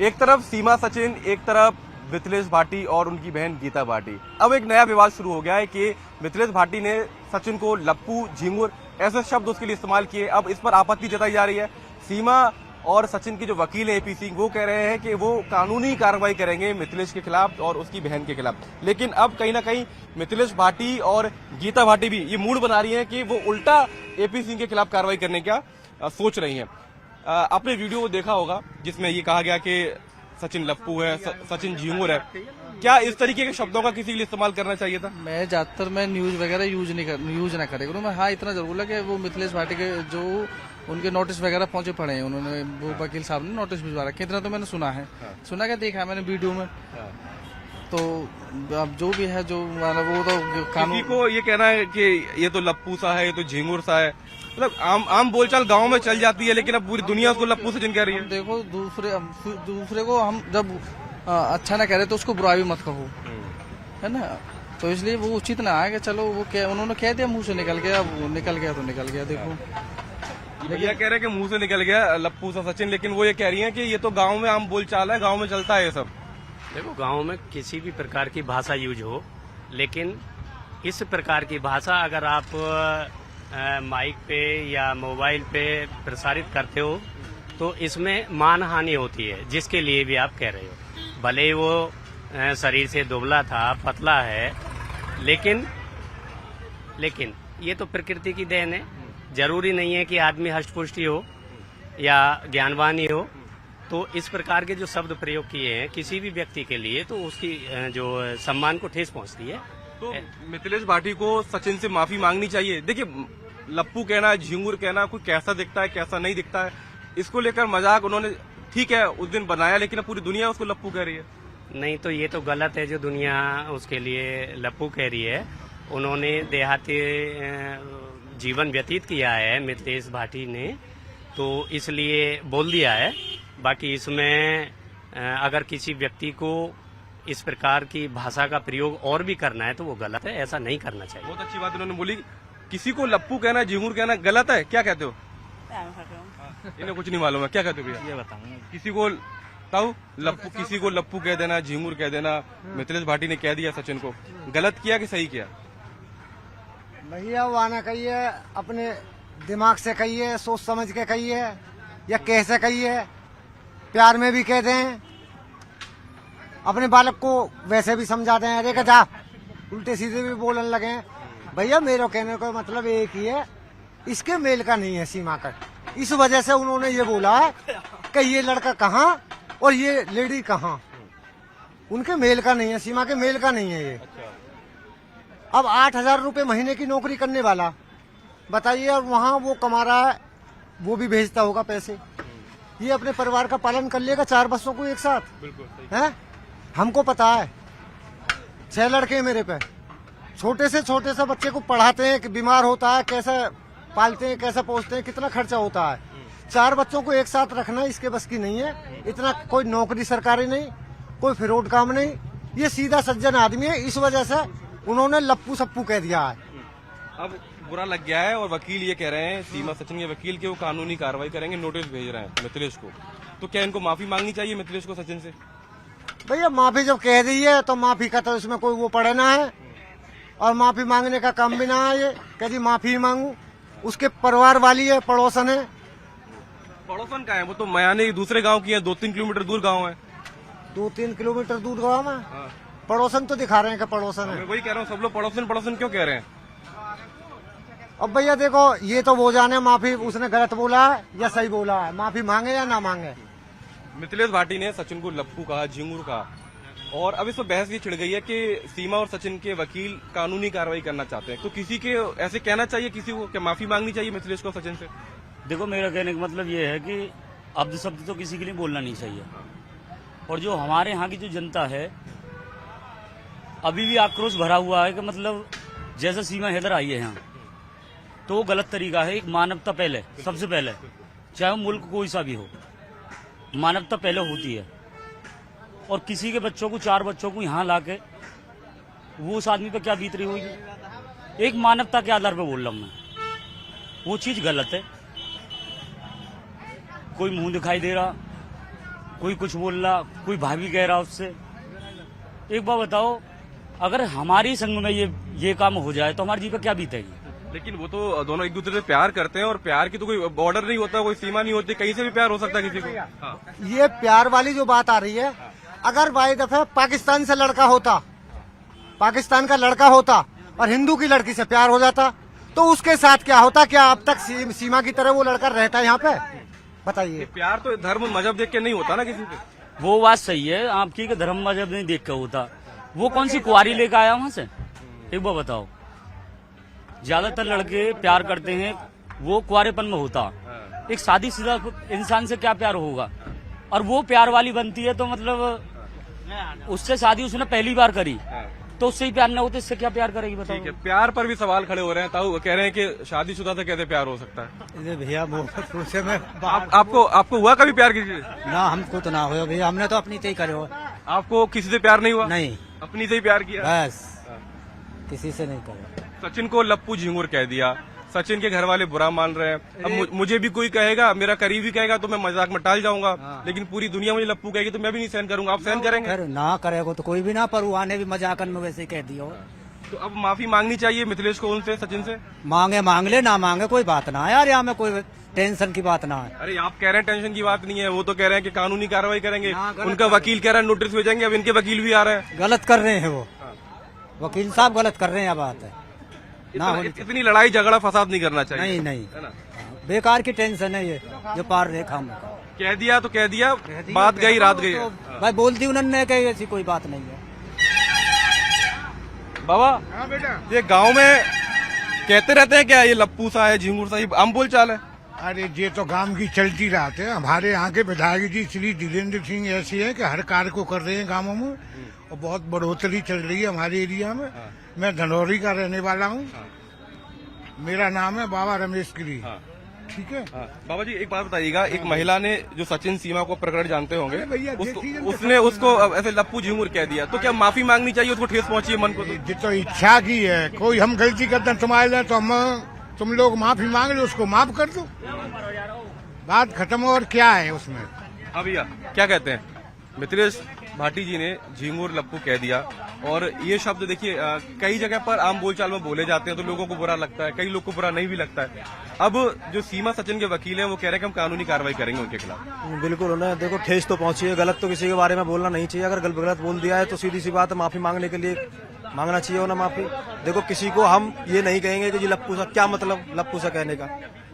एक तरफ सीमा सचिन, एक तरफ मिथिलेश भाटी और उनकी बहन गीता भाटी। अब एक नया विवाद शुरू हो गया है कि मिथिलेश भाटी ने सचिन को लप्पू, झिंगुर ऐसे शब्द उसके लिए इस्तेमाल किए। अब इस पर आपत्ति जताई जा रही है। सीमा और सचिन के जो वकील है एपी सिंह, वो कह रहे हैं कि वो कानूनी कार्रवाई करेंगे मिथिलेश के खिलाफ और उसकी बहन के खिलाफ। लेकिन अब कहीं ना कहीं मिथिलेश भाटी और गीता भाटी भी ये मूड बना रही है कि वो उल्टा एपी सिंह के खिलाफ कार्रवाई करने का सोच रही हैं। आपने वीडियो देखा होगा जिसमें ये कहा गया कि सचिन लप्पू है, सचिन झिंगुर है। क्या इस तरीके के शब्दों का किसी के लिए इस्तेमाल करना चाहिए था? मैं ज्यादातर मैं न्यूज वगैरह यूज ना करे करूँ मैं। हाँ, इतना जरूर है कि वो मिथिलेश भाटी के जो उनके नोटिस वगैरह पहुंचे पड़े हैं, उन्होंने वो वकील साहब ने नोटिस भिजवा रखे। इतना तो मैंने सुना है। सुना क्या, देखा मैंने वीडियो में। तो अब जो भी है, जो मतलब वो तो कानून को ये कहना है कि ये तो लप्पू सा है, ये तो झिंगुर सा है। मतलब आम बोलचाल गांव में चल जाती है, लेकिन अब पूरी दुनिया उसको लप्पू सचिन कह रही है। देखो, दूसरे को हम जब अच्छा ना कह रहे तो उसको बुरा भी मत कहो, है ना। तो इसलिए वो उचित ना है कि चलो वो उन्होंने कह दिया, मुंह से निकल गया, निकल गया तो निकल गया। देखो, भैया कह रहे हैं कि मुंह से निकल गया लप्पू सा सचिन, लेकिन वो ये कह रही हैं कि ये तो गांव में आम बोलचाल है, गांव में चलता है ये सब। देखो, गांव में किसी भी प्रकार की भाषा यूज हो, लेकिन इस प्रकार की भाषा अगर आप माइक पे या मोबाइल पे प्रसारित करते हो तो इसमें मानहानि होती है, जिसके लिए भी आप कह रहे हो। भले ही वो शरीर से दुबला था, पतला है, लेकिन ये तो प्रकृति की देन है। जरूरी नहीं है कि आदमी हष्टपुष्टि हो या ज्ञानवान ही हो। तो इस प्रकार के जो शब्द प्रयोग किए हैं किसी भी व्यक्ति के लिए, तो उसकी जो सम्मान को ठेस पहुंचती है। तो मिथिलेश भाटी को सचिन से माफी मांगनी चाहिए। देखिए, लप्पू कहना, झिंगुर कहना, कोई कैसा दिखता है कैसा नहीं दिखता है, इसको लेकर मजाक उन्होंने ठीक है उस दिन बनाया, लेकिन अब पूरी दुनिया उसको लप्पू कह रही है। नहीं, तो ये तो गलत है जो दुनिया उसके लिए लप्पू कह रही है। उन्होंने देहाती जीवन व्यतीत किया है मिथिलेश भाटी ने, तो इसलिए बोल दिया है। बाकी इसमें अगर किसी व्यक्ति को इस प्रकार की भाषा का प्रयोग और भी करना है तो वो गलत है, ऐसा नहीं करना चाहिए। बहुत अच्छी बात उन्होंने बोली। किसी को लप्पू कहना, झिंगुर कहना गलत है, क्या कहते हो? इन्हें कुछ नहीं मालूम है, क्या कहते हो भैया? ये बताऊंगा। किसी को ताऊ लप्पू, किसी को लप्पू कह देना, झिंगुर कह देना, मिथिलेश भाटी ने कह दिया सचिन को, गलत किया कि सही किया? भैया वो आना कहिए, अपने दिमाग से कहिए, सोच समझ के कहिए, या कैसे कहिए, प्यार में भी कह दें, अपने बालक को वैसे भी समझा दें। अरे का जा, उल्टे सीधे भी बोलने लगे। भैया मेरे कहने का मतलब एक ही है, इसके मेल का नहीं है सीमा का। इस वजह से उन्होंने ये बोला है कि ये लड़का कहाँ और ये लेडी कहाँ, उनके मेल का नहीं है, सीमा के मेल का नहीं है ये। अब 8,000 रुपए महीने की नौकरी करने वाला बताइए, और वहाँ वो कमा रहा है, वो भी भेजता होगा पैसे, ये अपने परिवार का पालन कर लेगा 4 बच्चों को एक साथ। बिल्कुल है, हमको पता है। 6 लड़के हैं मेरे पे, छोटे से बच्चे को पढ़ाते हैं कि बीमार होता है, कैसे पालते हैं, कैसे पोसते हैं, कितना खर्चा होता है। 4 बच्चों को एक साथ रखना इसके बस की नहीं है। इतना कोई नौकरी सरकारी नहीं, कोई फ्रॉड काम नहीं, ये सीधा सज्जन आदमी है। इस वजह से उन्होंने लप्पू सप्पू कह दिया है। अब बुरा लग गया है और वकील ये कह रहे हैं, सीमा सचिन के वकील, के वो कानूनी कार्रवाई करेंगे, नोटिस भेज रहे हैं मिथिलेश को। तो क्या इनको माफी मांगनी चाहिए मिथिलेश को सचिन से? भैया माफी जब कह दी है तो माफी का तो इसमें कोई वो पड़े ना है, और माफी मांगने का काम भी ना है। ये कह दी माफी मांगू, उसके परिवार वाली है, पड़ोसन है। पड़ोसन का है वो तो मयाने दूसरे गांव की है, 2-3 किलोमीटर दूर गांव है। 2-3 किलोमीटर दूर गाँव में पड़ोसन तो दिखा रहे हैं कि पड़ोसन है। मैं वही कह रहा हूँ, सब लोग पड़ोसन क्यों कह रहे हैं? अब भैया देखो, ये तो वो जाने माफी उसने गलत बोला है या सही बोला है, माफी मांगे या ना मांगे। मिथिलेश भाटी ने सचिन को लप्पू कहा, झिंगुर कहा, और अब इस पर बहस ये छिड़ गई है कि सीमा और सचिन के वकील कानूनी कार्रवाई करना चाहते हैं। तो किसी के ऐसे कहना चाहिए, किसी को क्या माफी मांगनी चाहिए मिथिलेश को सचिन से? देखो, मेरा कहने का मतलब ये है कि अब्द शब्द तो किसी के लिए बोलना नहीं चाहिए। और जो हमारे यहाँ की जो जनता है, अभी भी आक्रोश भरा हुआ है कि मतलब जैसे सीमा हैदर आई है यहाँ, तो वो गलत तरीका है। एक मानवता पहले, सबसे पहले, चाहे वो मुल्क कोई सा भी हो, मानवता पहले होती है। और किसी के बच्चों को, 4 बच्चों को यहाँ लाके वो उस आदमी पे क्या बीत रही होगी, एक मानवता के आधार पे बोल रहा हूँ मैं, वो चीज गलत है। कोई मुंह दिखाई दे रहा, कोई कुछ बोल रहा, कोई भाभी कह रहा उससे। एक बार बताओ, अगर हमारी संग में ये काम हो जाए तो हमारी जी पे क्या बीतेगी? लेकिन वो तो दोनों एक दूसरे से प्यार करते हैं और प्यार की तो कोई बॉर्डर नहीं होता, कोई सीमा नहीं होती, कहीं से भी प्यार हो सकता है किसी को। हाँ। ये प्यार वाली जो बात आ रही है, अगर बाई दफे पाकिस्तान से लड़का होता, पाकिस्तान का लड़का होता और हिंदू की लड़की से प्यार हो जाता तो उसके साथ क्या होता? क्या अब तक सीमा की तरह वो लड़का रहता है यहाँ पे? बताइए। प्यार तो धर्म मजहब देख के नहीं होता ना किसी पे। वो बात सही है आपकी कि धर्म मजहब नहीं देख कर होता। वो कौन सी कुआरी लेकर आया वहां से? एक बार बताओ। ज्यादातर लड़के प्यार करते हैं वो कुआरेपन में होता। एक शादीशुदा इंसान से क्या प्यार होगा? और वो प्यार वाली बनती है तो मतलब उससे शादी उसने पहली बार करी तो उससे ही प्यार न होते, इससे क्या प्यार करेगी बताओ? ठीक है, प्यार पर भी सवाल खड़े हो रहे हैं। ताऊ कह रहे हैं कि शादीशुदा से कैसे प्यार हो सकता है? भैया मुझसे में आपको हुआ कभी प्यार किसी से? ना हमको तो ना हो भैया, हमने तो अपनी तय करे हो। आपको किसी से प्यार नहीं हुआ? नहीं, अपनी से ही प्यार किया। बस किसी से नहीं करे। सचिन को लप्पू झिंगुर कह दिया, सचिन के घर वाले बुरा मान रहे हैं। अब मुझे भी कोई कहेगा, मेरा करीबी कहेगा तो मैं मजाक में टाल जाऊंगा, लेकिन पूरी दुनिया मुझे लप्पू कहेगी तो मैं भी नहीं सहन करूंगा। आप सहन करेंगे? फिर ना करेगा तो कोई भी ना, पर वो आने भी मजाकन में वैसे ही कह दिया हो। तो अब माफी मांगनी चाहिए मिथिलेश को उनसे, सचिन से। मांगे मांग ले, ना मांगे कोई बात ना है यार, यहाँ में कोई टेंशन की बात ना है। अरे आप कह रहे हैं टेंशन की बात नहीं है, वो तो कह रहे हैं कि कानूनी कार्रवाई करेंगे। हाँ, गलत उनका वकील कह रहा है नोटिस भेजेंगे, अब इनके वकील भी आ रहे हैं। गलत कर रहे हैं वो, वकील साहब गलत कर रहे हैं, बात है ना। इतनी लड़ाई झगड़ा फसाद नहीं करना चाहिए। नहीं नहीं, है ना? बेकार की टेंशन है ये जो पार रेखा हम कह दिया तो कह दिया, बात गई रात गई। भाई बोल दी उन्होंने कि ऐसी कोई बात नहीं है। बाबा ये गांव में कहते रहते हैं क्या ये लप्पू सा है, झिंगुर सा, ये आम बोल चाल है? अरे ये तो गांव की चलती रात है। हमारे यहाँ के विधायक जी श्री धीरेन्द्र सिंह ऐसे है कि हर कार्य को कर रहे हैं गाँवों में और बहुत बढ़ोतरी चल रही है हमारे एरिया में। मैं धनौरी का रहने वाला हूँ। मेरा नाम है बाबा रमेश गिरी। ठीक है। बाबा जी एक बात बताइएगा, एक महिला ने जो सचिन सीमा को प्रकरण जानते होंगे, भैया, उसने उसको ऐसे लप्पू झिंगुर कह दिया, तो क्या माफी मांगनी चाहिए? उसको ठेस पहुंची है मन को? ये तो इच्छा की है। कोई हम गलती करते हैं तुम्हारे तो तुम लोग माफी मांग लो, उसको माफ कर दो, बात खत्म। और क्या है उसमें? हाँ भैया क्या कहते हैं? मिथिलेश भाटी जी ने झिंगुर लप्पू कह दिया और ये शब्द देखिए कई जगह पर आम बोलचाल में बोले जाते हैं तो लोगों को बुरा लगता है, कई लोग को बुरा नहीं भी लगता है। अब जो सीमा सचिन के वकील हैं वो कह रहे हैं कि हम कानूनी कार्रवाई करेंगे उनके खिलाफ। बिल्कुल, उन्हें देखो ठेस तो पहुंची है। गलत तो किसी के बारे में बोलना नहीं चाहिए। अगर गलत बोल दिया है तो सीधी सी बात है, माफी मांगने के लिए मांगना चाहिए ना माफी। देखो किसी को हम ये नहीं कहेंगे कि जी लप्पू सा, क्या मतलब लप्पू सा कहने का,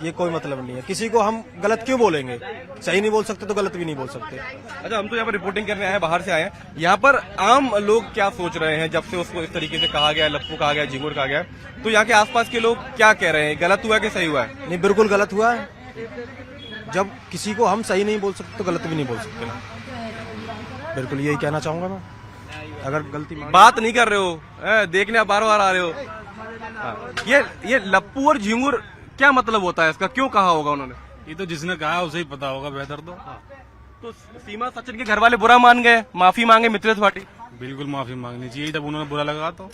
ये कोई मतलब नहीं है। किसी को हम गलत क्यों बोलेंगे? सही नहीं बोल सकते तो गलत भी नहीं बोल सकते। अच्छा, हम तो यहाँ पर रिपोर्टिंग करने आए हैं, बाहर से आए हैं। यहाँ पर आम लोग क्या सोच रहे हैं जब से उसको इस तरीके से कहा गया, लप्पू कहा गया, झिंगुर कहा गया, तो यहाँ के आसपास के लोग क्या कह रहे हैं? गलत हुआ है कि सही हुआ है? नहीं, बिल्कुल गलत हुआ है। जब किसी को हम सही नहीं बोल सकते तो गलत भी नहीं बोल सकते ना। बिल्कुल यही कहना चाहूंगा मैं। अगर गलती बात नहीं कर रहे हो, देखने आप बार बार आ रहे हो। हाँ। ये लप्पू और झिंगुर क्या मतलब होता है इसका? क्यों कहा होगा उन्होंने? ये तो जिसने कहा उसे ही पता होगा बेहतर। तो सीमा सचिन के घर वाले बुरा मान गए, माफी मांगे मिथिलेश भाटी। बिल्कुल माफी मांगनी चाहिए, जब उन्होंने बुरा लगा तो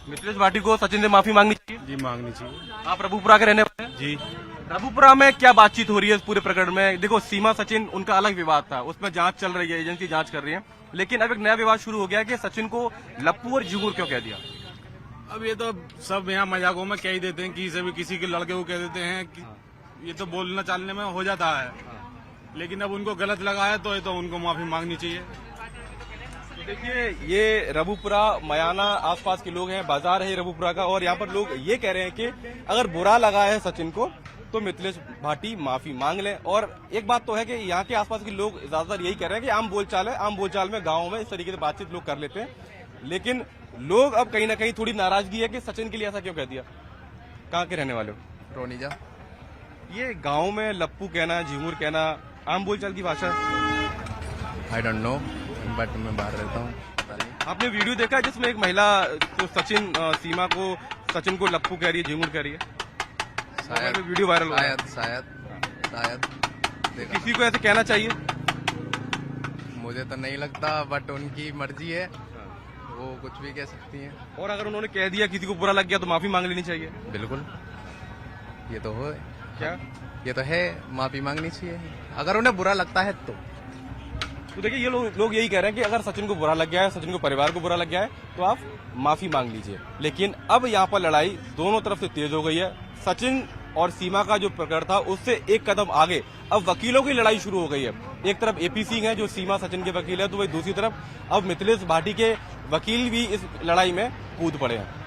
मिथिलेश भाटी को सचिन से माफी मांगनी चाहिए। जी मांगनी चाहिए। आप रबुपुरा के रहने वाले हैं? जी। रबुपुरा में क्या बातचीत हो रही है इस पूरे प्रकरण में? देखो सीमा सचिन उनका अलग विवाद था, उसमें जांच चल रही है, एजेंसी जांच कर रही है, लेकिन अब एक नया विवाद शुरू हो गया है कि सचिन को लप्पू और झिंगुर क्यों कह दिया? अब ये तो सब यहाँ मजाकों में कह ही देते हैं, किसी भी किसी के लड़के को कह देते हैं कि ये तो बोलना चालने में हो जाता है, लेकिन अब उनको गलत लगा है तो ये तो उनको माफी मांगनी चाहिए। देखिए ये रबुपुरा मयाना आसपास के लोग हैं, बाजार है रबुपुरा का, और यहाँ पर लोग ये कह रहे हैं कि अगर बुरा लगा है सचिन को तो मिथिलेश भाटी माफी मांग लें। और एक बात तो है कि यहाँ के आसपास के लोग ज्यादातर यही कह रहे हैं कि आम बोलचाल है, आम बोलचाल में गाँव में इस तरीके से बातचीत लोग कर लेते हैं, लेकिन लोग अब कहीं ना कहीं थोड़ी नाराजगी है कि सचिन के लिए ऐसा क्यों कह दिया। कहाँ के रहने वाले हो? रोनीजा। ये गांव में लप्पू कहना, झिंगुर कहना आम बोलचाल की भाषा है? आई डोंट नो, बट मैं बाहर रहता हूँ। आपने वीडियो देखा है जिसमें एक महिला तो सचिन सीमा को सचिन को लप्पू कह रही है, झिंगुर कह रही है? शायद वीडियो वायरल हो रहा है। शायद देखा। किसी को ऐसे कहना चाहिए? मुझे तो नहीं लगता, बट उनकी मर्जी है, वो कुछ भी कह सकती हैं। और अगर उन्होंने कह दिया, किसी को बुरा लग गया तो माफी मांग लेनी चाहिए? बिल्कुल, ये तो हो क्या ये तो है, माफी मांगनी चाहिए अगर उन्हें बुरा लगता है तो। तो देखिए ये लोग यही कह रहे हैं कि अगर सचिन को बुरा लग गया है, सचिन को परिवार को बुरा लग गया है, तो आप माफी मांग लीजिए। लेकिन अब यहाँ पर लड़ाई दोनों तरफ से तेज हो गई है। सचिन और सीमा का जो प्रकरण था उससे एक कदम आगे अब वकीलों की लड़ाई शुरू हो गई है। एक तरफ एपी सिंह है जो सीमा सचिन के वकील है, तो वही दूसरी तरफ अब मिथिलेश भाटी के वकील भी इस लड़ाई में कूद पड़े हैं।